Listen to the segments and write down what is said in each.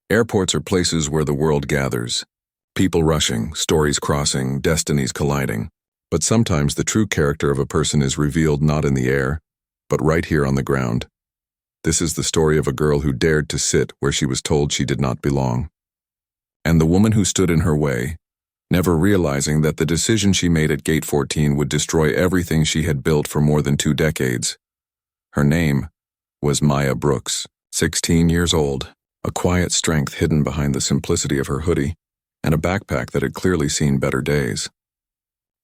Airports are places where the world gathers. People rushing, stories crossing, destinies colliding. But sometimes the true character of a person is revealed not in the air, but right here on the ground. This is the story of a girl who dared to sit where she was told she did not belong. And the woman who stood in her way, never realizing that the decision she made at Gate 14 would destroy everything she had built for more than 2 decades. Her name was Maya Brooks, 16 years old, a quiet strength hidden behind the simplicity of her hoodie, and a backpack that had clearly seen better days.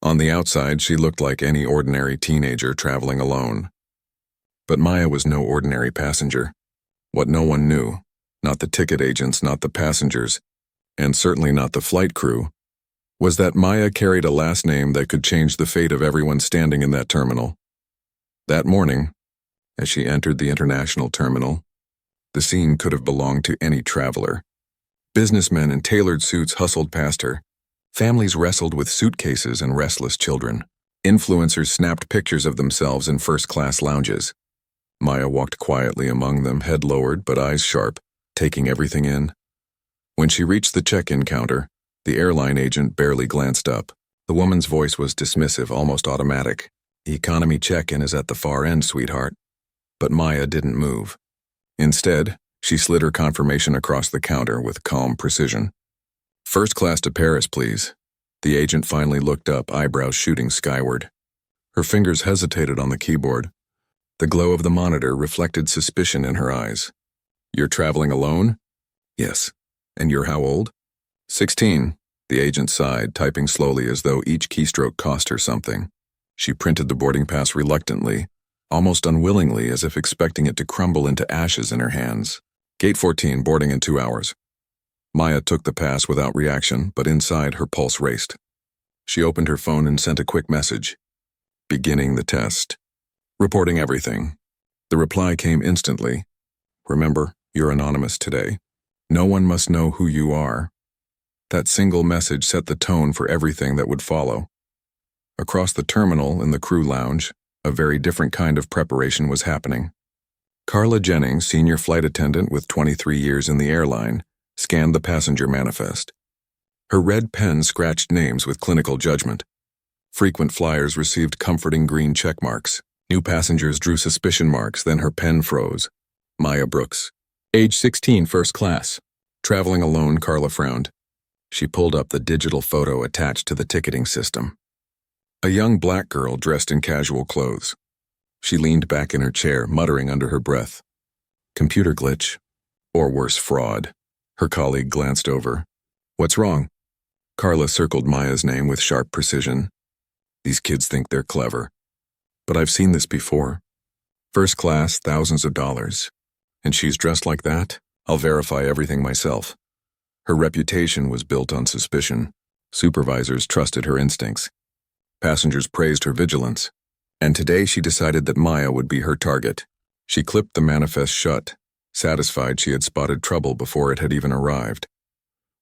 On the outside, she looked like any ordinary teenager traveling alone. But Maya was no ordinary passenger. What no one knew, not the ticket agents, not the passengers, and certainly not the flight crew, was that Maya carried a last name that could change the fate of everyone standing in that terminal. That morning, as she entered the international terminal, the scene could have belonged to any traveler. Businessmen in tailored suits hustled past her. Families wrestled with suitcases and restless children. Influencers snapped pictures of themselves in first-class lounges. Maya walked quietly among them, head lowered but eyes sharp, taking everything in. When she reached the check-in counter, the airline agent barely glanced up. The woman's voice was dismissive, almost automatic. "Economy check-in is at the far end, sweetheart." But Maya didn't move. Instead, she slid her confirmation across the counter with calm precision. "First class to Paris, please." The agent finally looked up, eyebrows shooting skyward. Her fingers hesitated on the keyboard. The glow of the monitor reflected suspicion in her eyes. "You're traveling alone?" "Yes. And you're how old?" 16. The agent sighed, typing slowly as though each keystroke cost her something. She printed the boarding pass reluctantly, almost unwillingly, as if expecting it to crumble into ashes in her hands. "Gate 14, boarding in 2 hours." Maya took the pass without reaction, but inside her pulse raced. She opened her phone and sent a quick message. "Beginning the test. Reporting everything." The reply came instantly. "Remember, you're anonymous today. No one must know who you are." That single message set the tone for everything that would follow. Across the terminal in the crew lounge, a very different kind of preparation was happening. Carla Jennings, senior flight attendant with 23 years in the airline, scanned the passenger manifest. Her red pen scratched names with clinical judgment. Frequent flyers received comforting green check marks. New passengers drew suspicion marks, then her pen froze. Maya Brooks. Age 16, first class. Traveling alone, Carla frowned. She pulled up the digital photo attached to the ticketing system. A young black girl dressed in casual clothes. She leaned back in her chair, muttering under her breath. "Computer glitch. Or worse, fraud." Her colleague glanced over. "What's wrong?" Carla circled Maya's name with sharp precision. "These kids think they're clever. But I've seen this before. First class, thousands of dollars. And she's dressed like that? I'll verify everything myself." Her reputation was built on suspicion. Supervisors trusted her instincts. Passengers praised her vigilance. And today she decided that Maya would be her target. She clipped the manifest shut, satisfied she had spotted trouble before it had even arrived.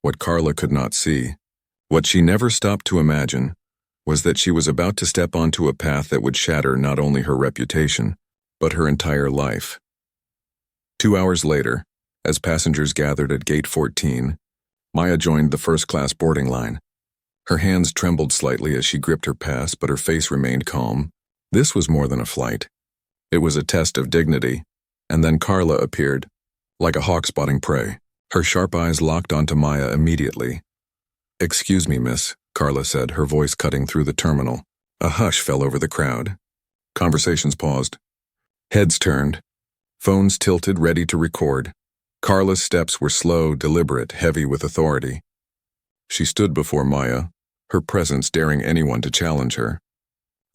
What Carla could not see, what she never stopped to imagine, was that she was about to step onto a path that would shatter not only her reputation, but her entire life. 2 hours later, as passengers gathered at Gate 14, Maya joined the first-class boarding line. Her hands trembled slightly as she gripped her pass, but her face remained calm. This was more than a flight. It was a test of dignity. And then Carla appeared, like a hawk spotting prey. Her sharp eyes locked onto Maya immediately. "Excuse me, miss," Carla said, her voice cutting through the terminal. A hush fell over the crowd. Conversations paused. Heads turned. Phones tilted, ready to record. Carla's steps were slow, deliberate, heavy with authority. She stood before Maya, her presence daring anyone to challenge her.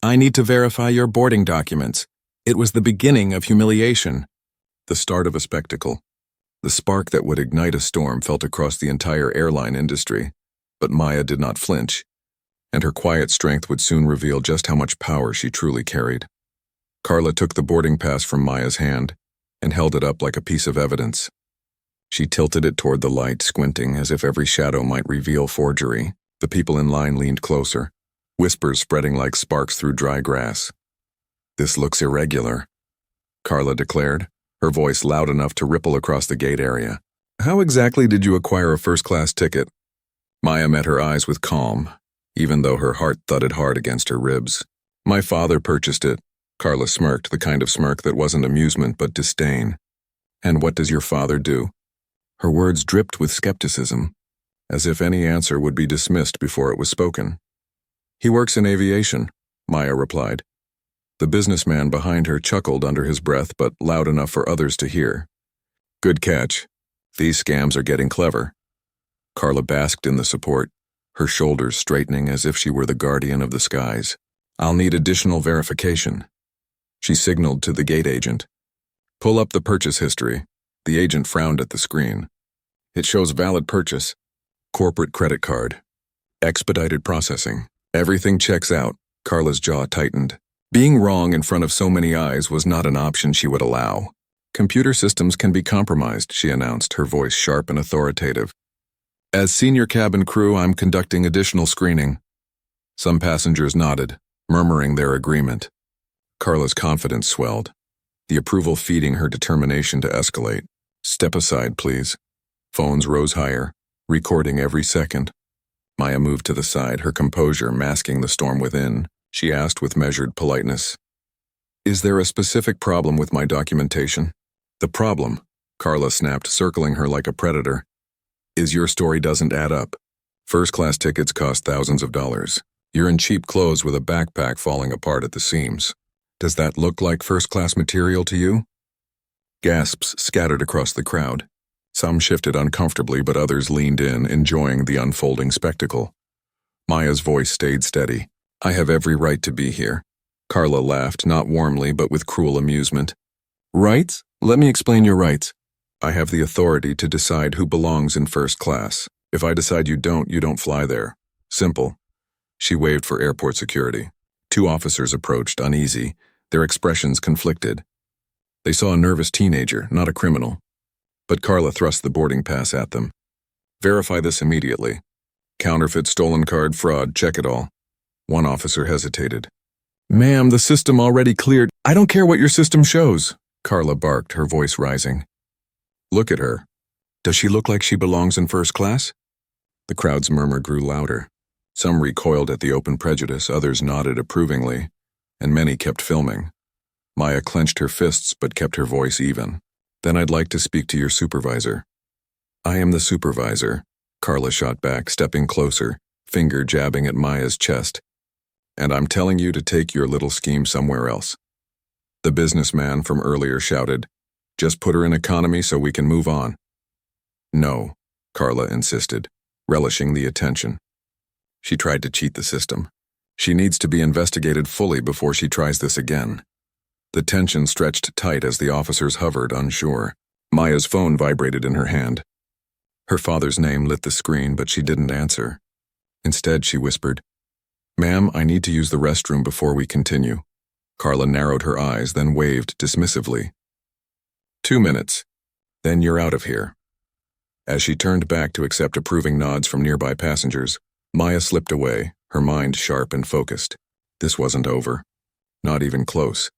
"I need to verify your boarding documents." It was the beginning of humiliation. The start of a spectacle. The spark that would ignite a storm felt across the entire airline industry. But Maya did not flinch, and her quiet strength would soon reveal just how much power she truly carried. Carla took the boarding pass from Maya's hand and held it up like a piece of evidence. She tilted it toward the light, squinting as if every shadow might reveal forgery. The people in line leaned closer, whispers spreading like sparks through dry grass. "This looks irregular," Carla declared, her voice loud enough to ripple across the gate area. How exactly did you acquire a first-class ticket? Maya met her eyes with calm, even though her heart thudded hard against her ribs. My father purchased it. Carla smirked, the kind of smirk that wasn't amusement but disdain. And what does your father do? Her words dripped with skepticism, as if any answer would be dismissed before it was spoken. He works in aviation, Maya replied. The businessman behind her chuckled under his breath, but loud enough for others to hear. Good catch. These scams are getting clever. Carla basked in the support, her shoulders straightening as if she were the guardian of the skies. I'll need additional verification. She signaled to the gate agent. Pull up the purchase history. The agent frowned at the screen. It shows valid purchase. Corporate credit card. Expedited processing. Everything checks out. Carla's jaw tightened. Being wrong in front of so many eyes was not an option she would allow. Computer systems can be compromised, she announced, her voice sharp and authoritative. As senior cabin crew, I'm conducting additional screening. Some passengers nodded, murmuring their agreement. Carla's confidence swelled, the approval feeding her determination to escalate. Step aside, please. Phones rose higher, recording every second. Maya moved to the side, her composure masking the storm within. She asked with measured politeness. Is there a specific problem with my documentation? The problem, Carla snapped, circling her like a predator, is your story doesn't add up. First-class tickets cost thousands of dollars. You're in cheap clothes with a backpack falling apart at the seams. Does that look like first-class material to you? Gasps scattered across the crowd. Some shifted uncomfortably, but others leaned in, enjoying the unfolding spectacle. Maya's voice stayed steady. I have every right to be here. Carla laughed, not warmly, but with cruel amusement. Rights? Let me explain your rights. I have the authority to decide who belongs in first class. If I decide you don't fly there. Simple. She waved for airport security. Two officers approached, uneasy, their expressions conflicted. They saw a nervous teenager, not a criminal. But Carla thrust the boarding pass at them. Verify this immediately. Counterfeit, stolen card, fraud, check it all. One officer hesitated. Ma'am, the system already cleared. I don't care what your system shows, Carla barked, her voice rising. Look at her. Does she look like she belongs in first class? The crowd's murmur grew louder. Some recoiled at the open prejudice, others nodded approvingly, and many kept filming. Maya clenched her fists but kept her voice even. Then I'd like to speak to your supervisor. I am the supervisor, Carla shot back, stepping closer, finger jabbing at Maya's chest. And I'm telling you to take your little scheme somewhere else. The businessman from earlier shouted, just put her in economy so we can move on. No, Carla insisted, relishing the attention. She tried to cheat the system. She needs to be investigated fully before she tries this again. The tension stretched tight as the officers hovered, unsure. Maya's phone vibrated in her hand. Her father's name lit the screen, but she didn't answer. Instead, she whispered, Ma'am, I need to use the restroom before we continue. Carla narrowed her eyes, then waved dismissively. 2 minutes. Then you're out of here. As she turned back to accept approving nods from nearby passengers, Maya slipped away, her mind sharp and focused. This wasn't over. Not even close.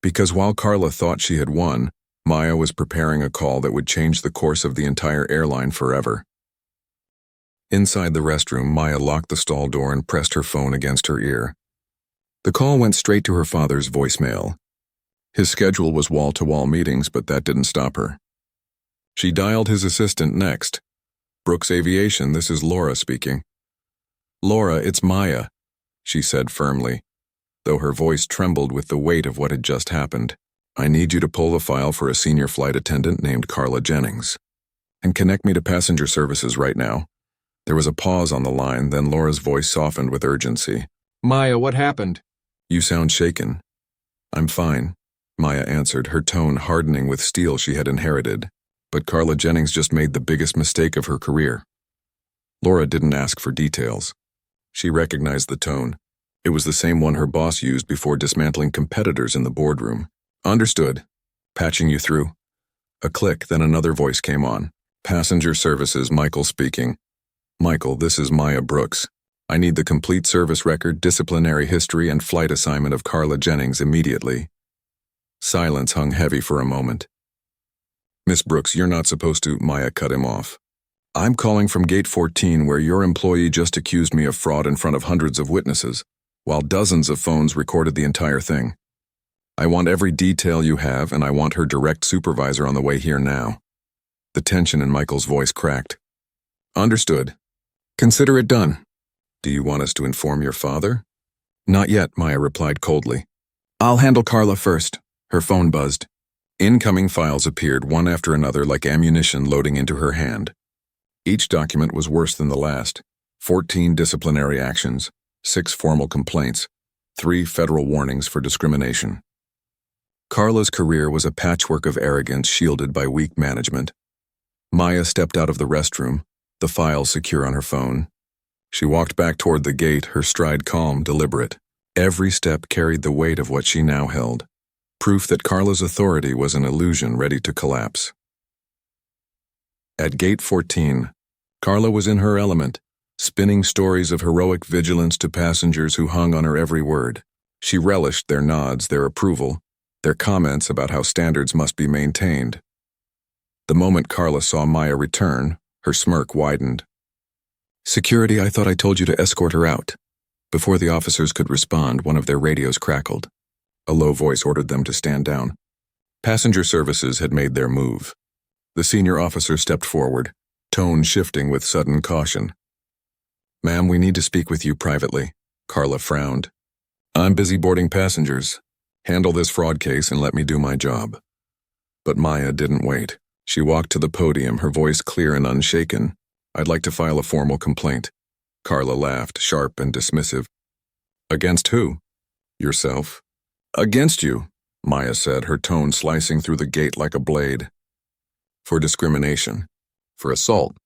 Because while Carla thought she had won, Maya was preparing a call that would change the course of the entire airline forever. Inside the restroom, Maya locked the stall door and pressed her phone against her ear. The call went straight to her father's voicemail. His schedule was wall-to-wall meetings, but that didn't stop her. She dialed his assistant next. Brooks Aviation, this is Laura speaking. Laura, it's Maya, she said firmly, though her voice trembled with the weight of what had just happened. I need you to pull the file for a senior flight attendant named Carla Jennings. And connect me to passenger services right now. There was a pause on the line, then Laura's voice softened with urgency. Maya, what happened? You sound shaken. I'm fine, Maya answered, her tone hardening with steel she had inherited. But Carla Jennings just made the biggest mistake of her career. Laura didn't ask for details. She recognized the tone. It was the same one her boss used before dismantling competitors in the boardroom. Understood. Patching you through. A click, then another voice came on. Passenger Services, Michael speaking. Michael, this is Maya Brooks. I need the complete service record, disciplinary history, and flight assignment of Carla Jennings immediately. Silence hung heavy for a moment. Miss Brooks, you're not supposed to, Maya cut him off. I'm calling from gate 14 where your employee just accused me of fraud in front of hundreds of witnesses, while dozens of phones recorded the entire thing. I want every detail you have, and I want her direct supervisor on the way here now. The tension in Michael's voice cracked. Understood. Consider it done. Do you want us to inform your father? Not yet, Maya replied coldly. I'll handle Carla first. Her phone buzzed. Incoming files appeared one after another like ammunition loading into her hand. Each document was worse than the last. 14 disciplinary actions, 6 formal complaints, 3 federal warnings for discrimination. Carla's career was a patchwork of arrogance shielded by weak management. Maya stepped out of the restroom, the file secure on her phone. She walked back toward the gate, her stride calm, deliberate. Every step carried the weight of what she now held. Proof that Carla's authority was an illusion ready to collapse. At gate 14, Carla was in her element, spinning stories of heroic vigilance to passengers who hung on her every word. She relished their nods, their approval, their comments about how standards must be maintained. The moment Carla saw Maya return, her smirk widened. Security, I thought I told you to escort her out. Before the officers could respond, one of their radios crackled. A low voice ordered them to stand down. Passenger services had made their move. The senior officer stepped forward, tone shifting with sudden caution. Ma'am, we need to speak with you privately. Carla frowned. I'm busy boarding passengers. Handle this fraud case and let me do my job. But Maya didn't wait. She walked to the podium, her voice clear and unshaken. I'd like to file a formal complaint. Carla laughed, sharp and dismissive. Against who? Yourself. Against you, Maya said, her tone slicing through the gate like a blade. For discrimination, for assault,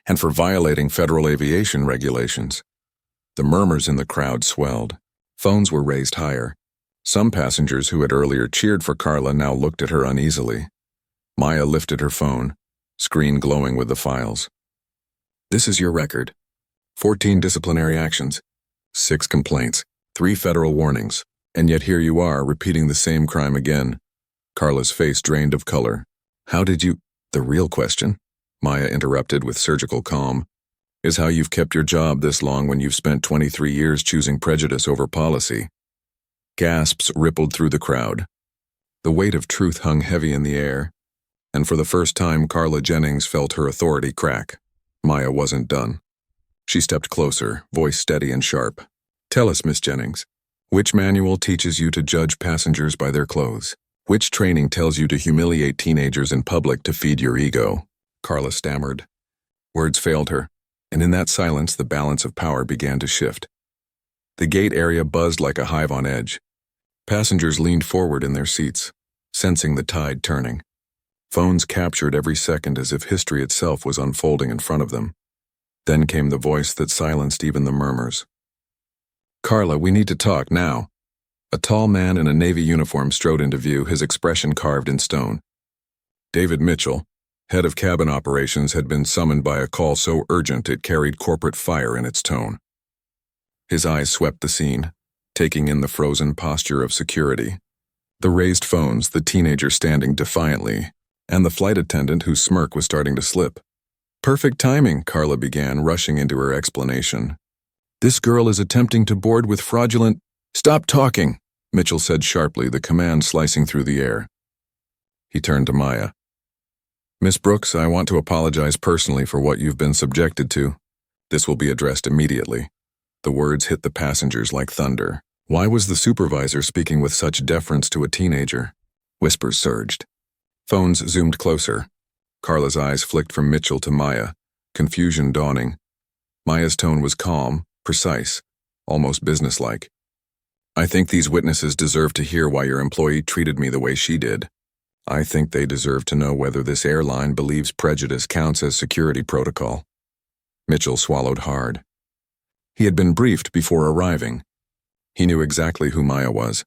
and for violating federal aviation regulations. The murmurs in the crowd swelled. Phones were raised higher. Some passengers who had earlier cheered for Carla now looked at her uneasily. Maya lifted her phone, screen glowing with the files. This is your record. 14 disciplinary actions, 6 complaints, 3 federal warnings, and yet here you are, repeating the same crime again. Carla's face drained of color. How did you— The real question, Maya interrupted with surgical calm, is how you've kept your job this long when you've spent 23 years choosing prejudice over policy. Gasps rippled through the crowd. The weight of truth hung heavy in the air, and for the first time Carla Jennings felt her authority crack. Maya wasn't done. She stepped closer, voice steady and sharp. Tell us, Miss Jennings, which manual teaches you to judge passengers by their clothes? Which training tells you to humiliate teenagers in public to feed your ego? Carla stammered. Words failed her, and in that silence the balance of power began to shift. The gate area buzzed like a hive on edge. Passengers leaned forward in their seats, sensing the tide turning. Phones captured every second as if history itself was unfolding in front of them. Then came the voice that silenced even the murmurs. Carla, we need to talk now. A tall man in a Navy uniform strode into view, his expression carved in stone. David Mitchell, head of cabin operations, had been summoned by a call so urgent it carried corporate fire in its tone. His eyes swept the scene, taking in the frozen posture of security. The raised phones, the teenager standing defiantly, and the flight attendant whose smirk was starting to slip. Perfect timing, Carla began, rushing into her explanation. This girl is attempting to board with fraudulent— Stop talking, Mitchell said sharply, the command slicing through the air. He turned to Maya. Miss Brooks, I want to apologize personally for what you've been subjected to. This will be addressed immediately. The words hit the passengers like thunder. Why was the supervisor speaking with such deference to a teenager? Whispers surged. Phones zoomed closer. Carla's eyes flicked from Mitchell to Maya, confusion dawning. Maya's tone was calm, precise, almost businesslike. I think these witnesses deserve to hear why your employee treated me the way she did. I think they deserve to know whether this airline believes prejudice counts as security protocol. Mitchell swallowed hard. He had been briefed before arriving. He knew exactly who Maya was,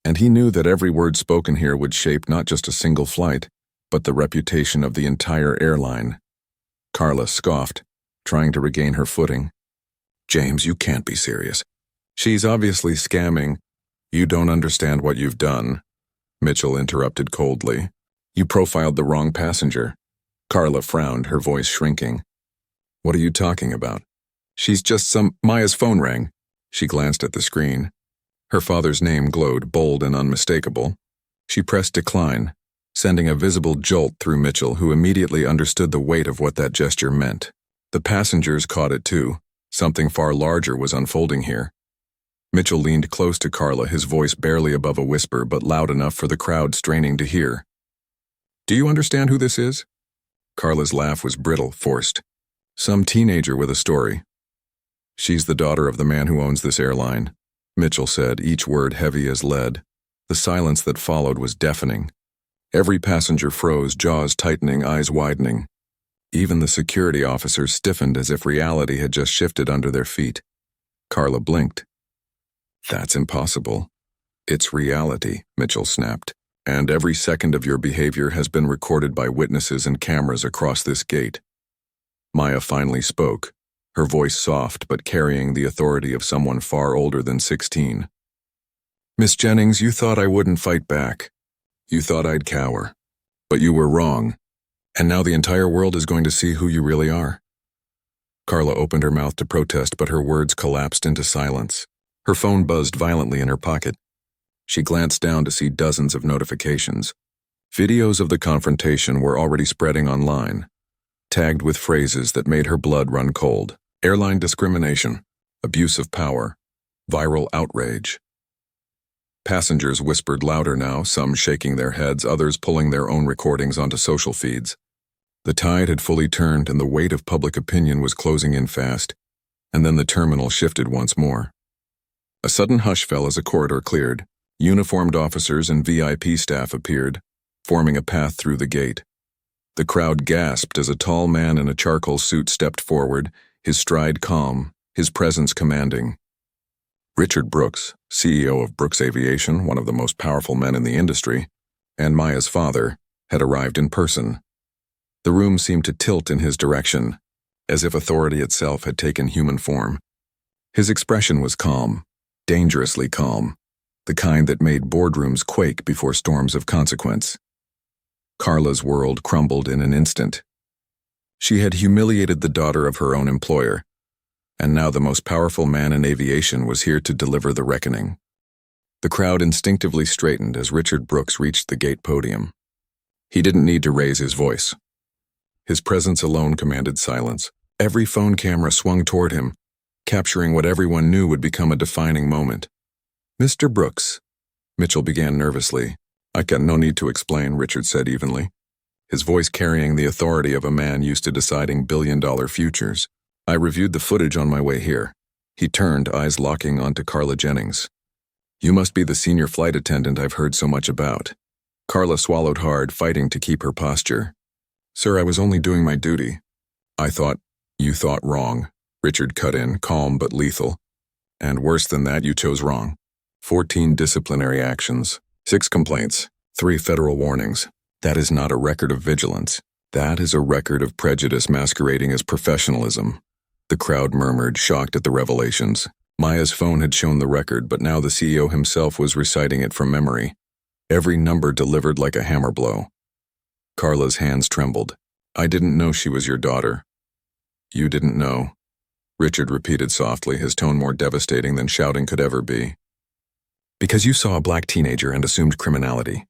and he knew that every word spoken here would shape not just a single flight, but the reputation of the entire airline. Carla scoffed, trying to regain her footing. James, you can't be serious. She's obviously scamming. You don't understand what you've done, Mitchell interrupted coldly. You profiled the wrong passenger. Carla frowned, her voice shrinking. What are you talking about? She's just Maya's phone rang. She glanced at the screen. Her father's name glowed, bold and unmistakable. She pressed decline, sending a visible jolt through Mitchell, who immediately understood the weight of what that gesture meant. The passengers caught it too. Something far larger was unfolding here. Mitchell leaned close to Carla, his voice barely above a whisper but loud enough for the crowd straining to hear. Do you understand who this is? Carla's laugh was brittle, forced. Some teenager with a story. She's the daughter of the man who owns this airline, Mitchell said, each word heavy as lead. The silence that followed was deafening. Every passenger froze, jaws tightening, eyes widening. Even the security officers stiffened as if reality had just shifted under their feet. Carla blinked. That's impossible. It's reality, Mitchell snapped. And every second of your behavior has been recorded by witnesses and cameras across this gate. Maya finally spoke, her voice soft but carrying the authority of someone far older than 16. Miss Jennings, you thought I wouldn't fight back. You thought I'd cower. But you were wrong. And now the entire world is going to see who you really are. Carla opened her mouth to protest, but her words collapsed into silence. Her phone buzzed violently in her pocket. She glanced down to see dozens of notifications. Videos of the confrontation were already spreading online, tagged with phrases that made her blood run cold. Airline discrimination, abuse of power, viral outrage. Passengers whispered louder now, some shaking their heads, others pulling their own recordings onto social feeds. The tide had fully turned and the weight of public opinion was closing in fast, and then the terminal shifted once more. A sudden hush fell as a corridor cleared. Uniformed officers and VIP staff appeared, forming a path through the gate. The crowd gasped as a tall man in a charcoal suit stepped forward, his stride calm, his presence commanding. Richard Brooks, CEO of Brooks Aviation, one of the most powerful men in the industry, and Maya's father, had arrived in person. The room seemed to tilt in his direction, as if authority itself had taken human form. His expression was calm, dangerously calm, the kind that made boardrooms quake before storms of consequence. Carla's world crumbled in an instant. She had humiliated the daughter of her own employer, and now the most powerful man in aviation was here to deliver the reckoning. The crowd instinctively straightened as Richard Brooks reached the gate podium. He didn't need to raise his voice. His presence alone commanded silence. Every phone camera swung toward him, capturing what everyone knew would become a defining moment. Mr. Brooks, Mitchell began nervously. I got no need to explain, Richard said evenly, his voice carrying the authority of a man used to deciding billion-dollar futures. I reviewed the footage on my way here. He turned, eyes locking onto Carla Jennings. You must be the senior flight attendant I've heard so much about. Carla swallowed hard, fighting to keep her posture. Sir, I was only doing my duty. You thought wrong, Richard cut in, calm but lethal. And worse than that, you chose wrong. 14 disciplinary actions, 6 complaints, 3 federal warnings. That is not a record of vigilance. That is a record of prejudice masquerading as professionalism. The crowd murmured, shocked at the revelations. Maya's phone had shown the record, but now the CEO himself was reciting it from memory. Every number delivered like a hammer blow. Carla's hands trembled. I didn't know she was your daughter. You didn't know, Richard repeated softly, his tone more devastating than shouting could ever be. Because you saw a black teenager and assumed criminality.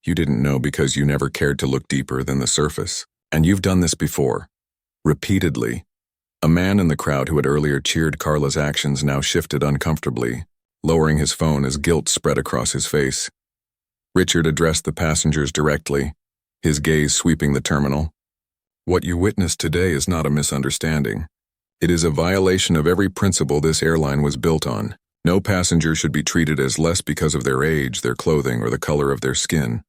You didn't know because you never cared to look deeper than the surface. And you've done this before. Repeatedly. A man in the crowd who had earlier cheered Carla's actions now shifted uncomfortably, lowering his phone as guilt spread across his face. Richard addressed the passengers directly, his gaze sweeping the terminal. What you witnessed today is not a misunderstanding. It is a violation of every principle this airline was built on. No passenger should be treated as less because of their age, their clothing, or the color of their skin.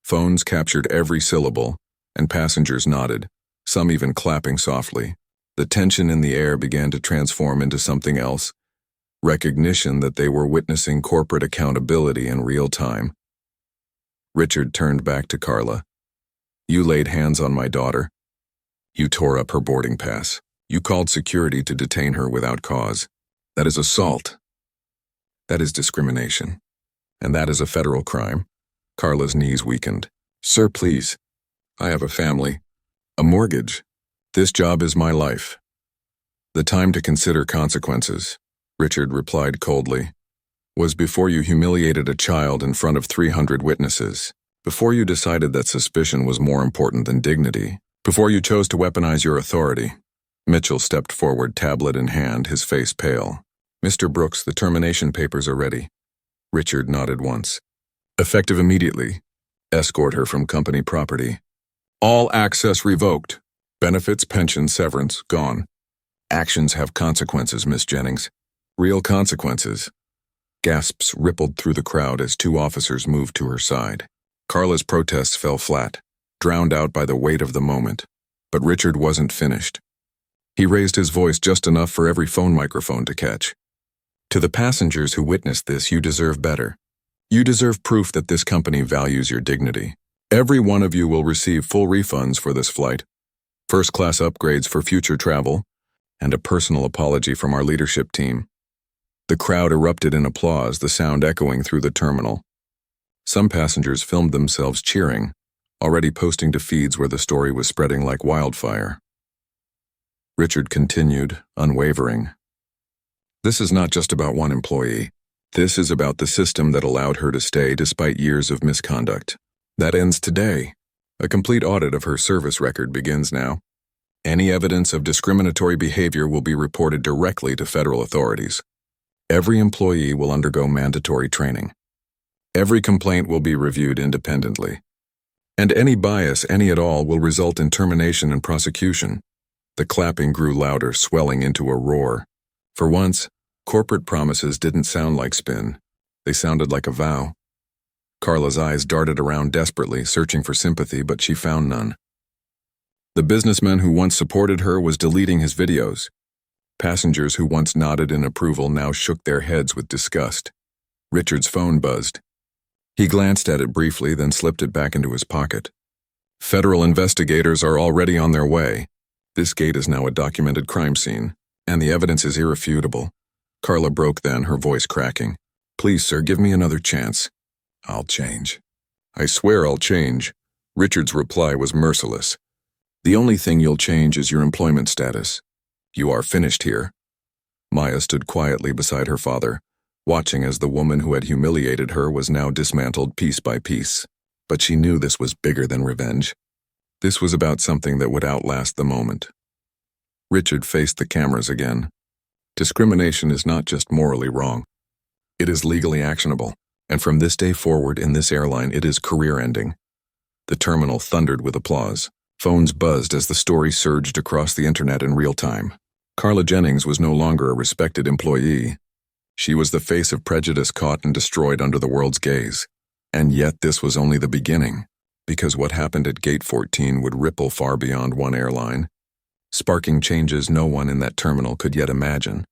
Phones captured every syllable, and passengers nodded, some even clapping softly. The tension in the air began to transform into something else, recognition that they were witnessing corporate accountability in real time. Richard turned back to Carla. You laid hands on my daughter. You tore up her boarding pass. You called security to detain her without cause. That is assault. That is discrimination. And that is a federal crime. Carla's knees weakened. Sir, please. I have a family, a mortgage. This job is my life. The time to consider consequences, Richard replied coldly, was before you humiliated a child in front of 300 witnesses, before you decided that suspicion was more important than dignity, before you chose to weaponize your authority. Mitchell stepped forward, tablet in hand, his face pale. Mr. Brooks, the termination papers are ready. Richard nodded once. Effective immediately. Escort her from company property. All access revoked. Benefits, pension, severance, gone. Actions have consequences, Miss Jennings. Real consequences. Gasps rippled through the crowd as two officers moved to her side. Carla's protests fell flat, drowned out by the weight of the moment. But Richard wasn't finished. He raised his voice just enough for every phone microphone to catch. To the passengers who witnessed this, you deserve better. You deserve proof that this company values your dignity. Every one of you will receive full refunds for this flight, first-class upgrades for future travel, and a personal apology from our leadership team. The crowd erupted in applause, the sound echoing through the terminal. Some passengers filmed themselves cheering, already posting to feeds where the story was spreading like wildfire. Richard continued, unwavering. This is not just about one employee. This is about the system that allowed her to stay despite years of misconduct. That ends today. A complete audit of her service record begins now. Any evidence of discriminatory behavior will be reported directly to federal authorities. Every employee will undergo mandatory training. Every complaint will be reviewed independently. And any bias, any at all, will result in termination and prosecution. The clapping grew louder, swelling into a roar. For once, corporate promises didn't sound like spin. They sounded like a vow. Carla's eyes darted around desperately, searching for sympathy, but she found none. The businessman who once supported her was deleting his videos. Passengers who once nodded in approval now shook their heads with disgust. Richard's phone buzzed. He glanced at it briefly, then slipped it back into his pocket. Federal investigators are already on their way. This gate is now a documented crime scene, and the evidence is irrefutable. Carla broke then, her voice cracking. Please, sir, give me another chance. I'll change. I swear I'll change. Richard's reply was merciless. The only thing you'll change is your employment status. You are finished here. Maya stood quietly beside her father, watching as the woman who had humiliated her was now dismantled piece by piece. But she knew this was bigger than revenge. This was about something that would outlast the moment. Richard faced the cameras again. Discrimination is not just morally wrong. It is legally actionable, and from this day forward in this airline it is career-ending. The terminal thundered with applause. Phones buzzed as the story surged across the internet in real time. Carla Jennings was no longer a respected employee. She was the face of prejudice caught and destroyed under the world's gaze. And yet this was only the beginning, because what happened at Gate 14 would ripple far beyond one airline, sparking changes no one in that terminal could yet imagine.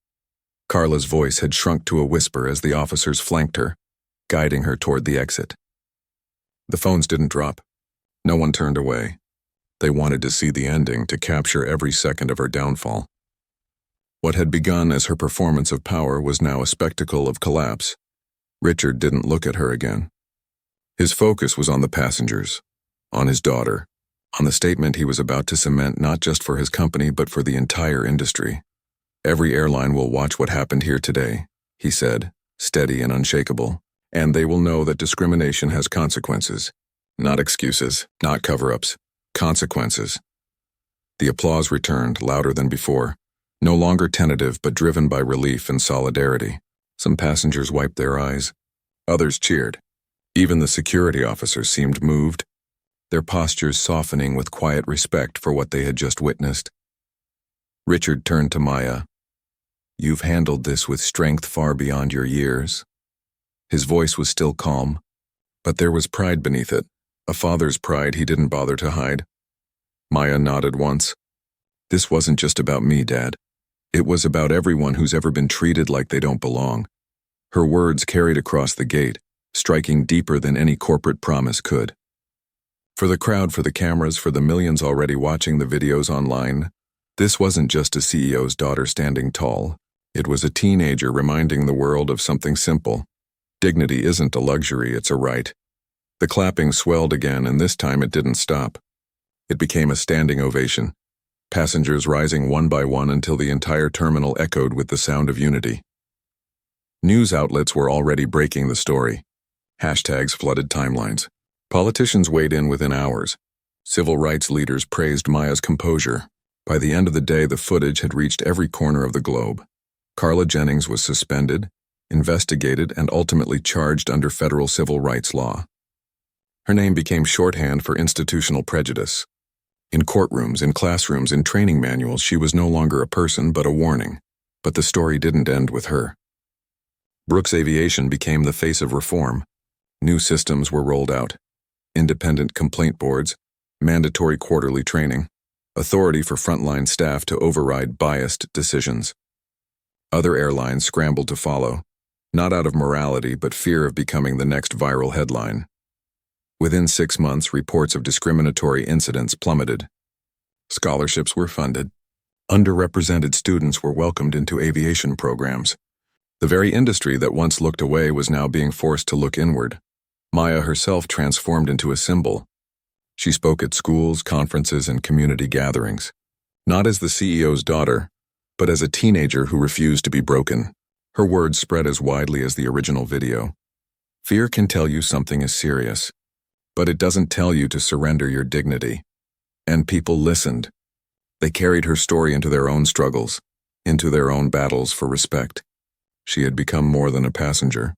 Carla's voice had shrunk to a whisper as the officers flanked her, guiding her toward the exit. The phones didn't drop. No one turned away. They wanted to see the ending, to capture every second of her downfall. What had begun as her performance of power was now a spectacle of collapse. Richard didn't look at her again. His focus was on the passengers, on his daughter, on the statement he was about to cement not just for his company but for the entire industry. Every airline will watch what happened here today, he said, steady and unshakable, and they will know that discrimination has consequences. Not excuses, not cover-ups, consequences. The applause returned, louder than before, no longer tentative but driven by relief and solidarity. Some passengers wiped their eyes. Others cheered. Even the security officers seemed moved, their postures softening with quiet respect for what they had just witnessed. Richard turned to Maya. You've handled this with strength far beyond your years. His voice was still calm, but there was pride beneath it, a father's pride he didn't bother to hide. Maya nodded once. This wasn't just about me, Dad. It was about everyone who's ever been treated like they don't belong. Her words carried across the gate, striking deeper than any corporate promise could. For the crowd, for the cameras, for the millions already watching the videos online, this wasn't just a CEO's daughter standing tall. It was a teenager reminding the world of something simple. Dignity isn't a luxury, it's a right. The clapping swelled again, and this time it didn't stop. It became a standing ovation, passengers rising one by one until the entire terminal echoed with the sound of unity. News outlets were already breaking the story. Hashtags flooded timelines. Politicians weighed in within hours. Civil rights leaders praised Maya's composure. By the end of the day, the footage had reached every corner of the globe. Carla Jennings was suspended, investigated, and ultimately charged under federal civil rights law. Her name became shorthand for institutional prejudice. In courtrooms, in classrooms, in training manuals, she was no longer a person but a warning. But the story didn't end with her. Brooks Aviation became the face of reform. New systems were rolled out. Independent complaint boards, mandatory quarterly training, authority for frontline staff to override biased decisions. Other airlines scrambled to follow, not out of morality but fear of becoming the next viral headline. Within 6 months, reports of discriminatory incidents plummeted. Scholarships were funded. Underrepresented students were welcomed into aviation programs. The very industry that once looked away was now being forced to look inward. Maya herself transformed into a symbol. She spoke at schools, conferences, and community gatherings, not as the CEO's daughter, but as a teenager who refused to be broken. Her words spread as widely as the original video. Fear can tell you something is serious, but it doesn't tell you to surrender your dignity. And people listened. They carried her story into their own struggles, into their own battles for respect. She had become more than a passenger.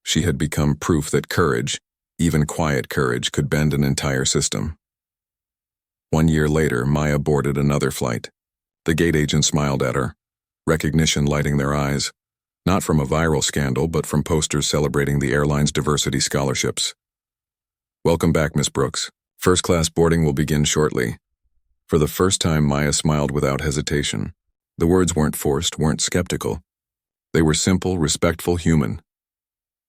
She had become proof that courage, even quiet courage, could bend an entire system. 1 year later, Maya boarded another flight. The gate agent smiled at her, recognition lighting their eyes, not from a viral scandal, but from posters celebrating the airline's diversity scholarships. "Welcome back, Miss Brooks. First-class boarding will begin shortly." For the first time, Maya smiled without hesitation. The words weren't forced, weren't skeptical. They were simple, respectful, human.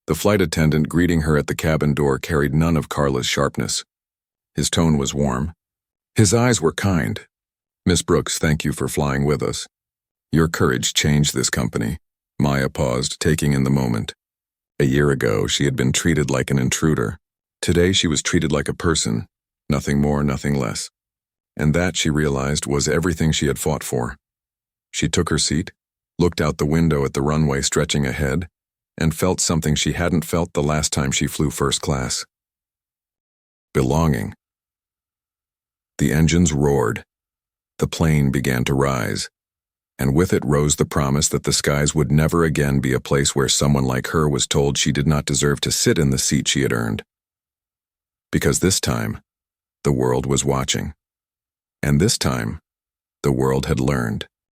The flight attendant greeting her at the cabin door carried none of Carla's sharpness. His tone was warm. His eyes were kind. "Miss Brooks, thank you for flying with us. Your courage changed this company." Maya paused, taking in the moment. A year ago, she had been treated like an intruder. Today, she was treated like a person, nothing more, nothing less. And that, she realized, was everything she had fought for. She took her seat, looked out the window at the runway stretching ahead, and felt something she hadn't felt the last time she flew first class. Belonging. The engines roared. The plane began to rise. And with it rose the promise that the skies would never again be a place where someone like her was told she did not deserve to sit in the seat she had earned. Because this time, the world was watching. And this time, the world had learned.